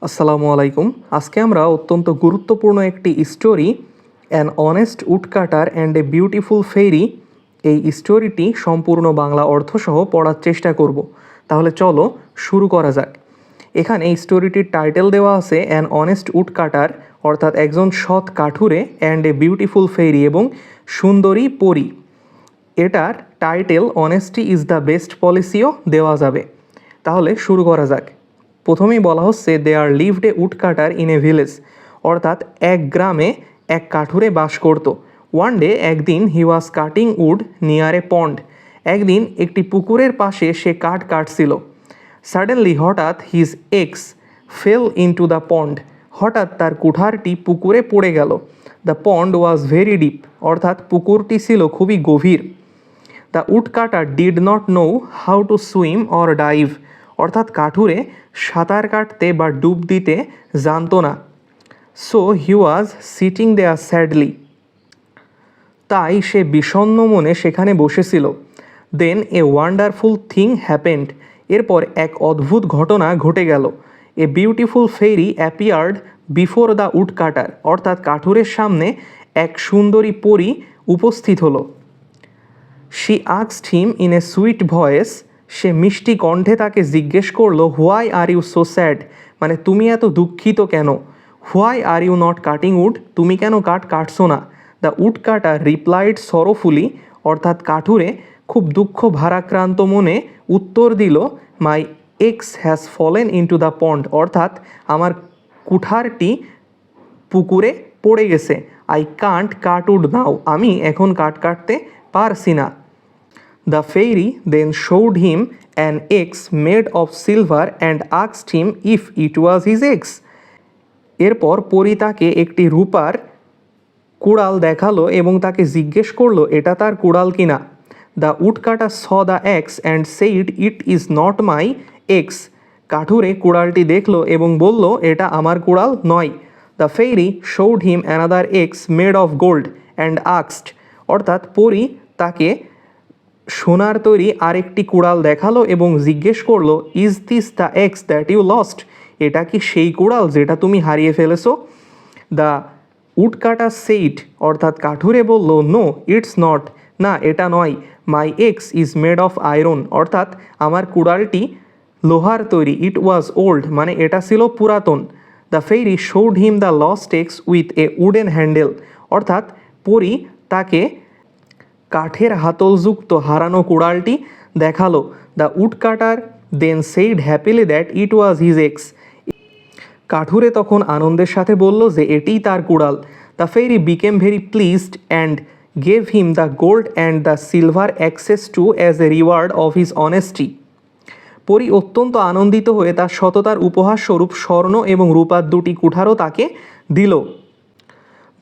আসসালামু আলাইকুম। আজকে আমরা অত্যন্ত গুরুত্বপূর্ণ একটি story an honest woodcutter and a beautiful ফেরি, এই স্টোরিটি সম্পূর্ণ বাংলা অর্থসহ পড়ার চেষ্টা করব। তাহলে চলো শুরু করা যাক। এখানে এই স্টোরিটির টাইটেল দেওয়া আছে অ্যান অনেস্ট উডকাটার, অর্থাৎ একজন সৎ কাঠুরে, অ্যান্ড এ বিউটিফুল ফেরি এবং সুন্দরী পরী। এটার title honesty is the best পলিসিও দেওয়া যাবে। তাহলে শুরু করা যাক। প্রথমেই বলা হচ্ছে there lived a woodcutter in a village, অর্থাৎ এক গ্রামে এক কাঠুরে বাস করত। ওয়ান ডে, একদিন, he was cutting wood near a pond, একদিন একটি পুকুরের পাশে সে কাঠ কাটছিল। সাডেনলি, হঠাৎ, his axe fell into the pond, হঠাৎ তার কুঠারটি পুকুরে পড়ে গেল। The pond was very deep, অর্থাৎ পুকুরটি ছিল খুবই গভীর। The woodcutter did not know how to swim or dive, অর্থাৎ কাঠুরে সাঁতার কাটতে বা ডুব দিতে জানতো না। So he was sitting there sadly, তাই সে বিষণ্ণ মনে সেখানে বসেছিল। Then a wonderful thing happened, এরপর এক অদ্ভুত ঘটনা ঘটে গেল। A beautiful fairy appeared before the woodcutter, অর্থাৎ কাঠুরের সামনে এক সুন্দরী পরী উপস্থিত হলো। She asked him in a sweet voice, সে মিষ্টি কণ্ঠে তাকে জিজ্ঞেস করলো, why are you so sad, মানে তুমি এত দুঃখিত কেন? Why are you not cutting wood, তুমি কেন কাঠ কাটছো না? দ্য উড কাটার রিপ্লাইড সরোফুলি, অর্থাৎ কাঠুরে খুব দুঃখ ভারাক্রান্ত মনে উত্তর দিল, my axe has fallen into the pond, অর্থাৎ আমার কুঠারটি পুকুরে পড়ে গেছে। I can't cut wood now, আমি এখন কাঠ কাটতে পারছি না। The fairy then showed him an axe made of silver and asked him if it was his axe. এরপর পরী তাকে একটি রূপার কুড়াল দেখালো এবং তাকে জিজ্ঞেস করলো এটা তার কুড়াল কিনা। The woodcutter saw the axe and said it is not my axe, কাঠুরে কুড়ালটি দেখলো এবং বলল এটা আমার কুড়াল নয়। The fairy showed him another axe made of gold and আক্সড, অর্থাৎ পরী তাকে সোনার তৈরি আরেকটি কুড়াল দেখালো এবং জিজ্ঞেস করলো, is this the axe that you lost, এটা কি সেই কুড়াল যেটা তুমি হারিয়ে ফেলেছো? দ্য উডকাটার সেইড, অর্থাৎ কাঠুরে বলল, নো ইটস নট, না এটা নয়। My axe is made of iron, অর্থাৎ আমার কুড়ালটি লোহার তৈরি। ইট ওয়াজ ওল্ড, মানে এটা ছিল পুরাতন। The fairy showed him the lost axe with a wooden handle, অর্থাৎ পরী তাকে কাঠের হাতলযুক্ত হারানো কুড়ালটি দেখালো। The woodcutter then said happily that it was his axe, কাঠুরে তখন আনন্দের সাথে বলল যে এটিই তার কুড়াল। The fairy became very pleased and gave him the gold and the silver axes too as a reward of his honesty, পরী অত্যন্ত আনন্দিত হয়ে তার সততার উপহার স্বরূপ স্বর্ণ এবং রূপার দুটি কুঠারও তাকে দিল।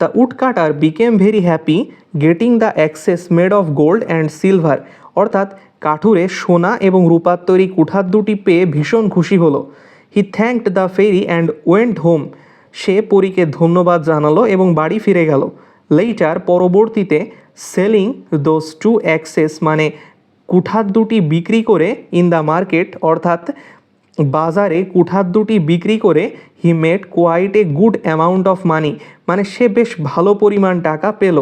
The woodcutter became very happy getting the access made of gold and silver, অর্থাৎ কাঠুরে সোনা এবং রূপার তৈরি কুঠার দুটি পেয়ে ভীষণ খুশি হলো। He thanked the fairy and went home, সে পরীকে ধন্যবাদ জানালো এবং বাড়ি ফিরে গেল। লেইটার, পরবর্তীতে, সেলিং দোজ টু অ্যাক্সেস, মানে কুঠার দুটি বিক্রি করে, ইন দ্য মার্কেট, অর্থাৎ বাজারে কুঠার দুটি বিক্রি করে, he made quite a good amount of money, মানে সে বেশ ভালো পরিমাণ টাকা পেল।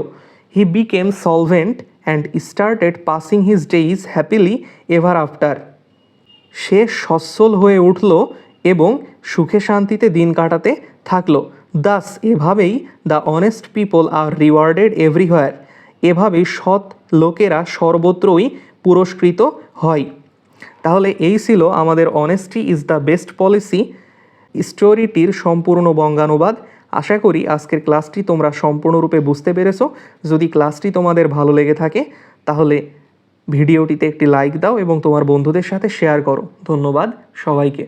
He became solvent and started passing his days happily ever after, সে সচ্ছল হয়ে উঠল এবং সুখে শান্তিতে দিন কাটাতে থাকলো। দাস, এভাবেই, the honest people R rewarded everywhere, এভাবেই সৎ লোকেরা সর্বত্রই পুরস্কৃত হয়। তাহলে এই ছিল আমাদের honesty is the best policy স্টোরিটির সম্পূর্ণ বঙ্গানুবাদ। আশা করি আজকের ক্লাসটি তোমরা সম্পূর্ণরূপে বুঝতে পেরেছো। যদি ক্লাসটি তোমাদের ভালো লেগে থাকে তাহলে ভিডিওটিতে একটি লাইক দাও এবং তোমার বন্ধুদের সাথে শেয়ার করো। ধন্যবাদ সবাইকে।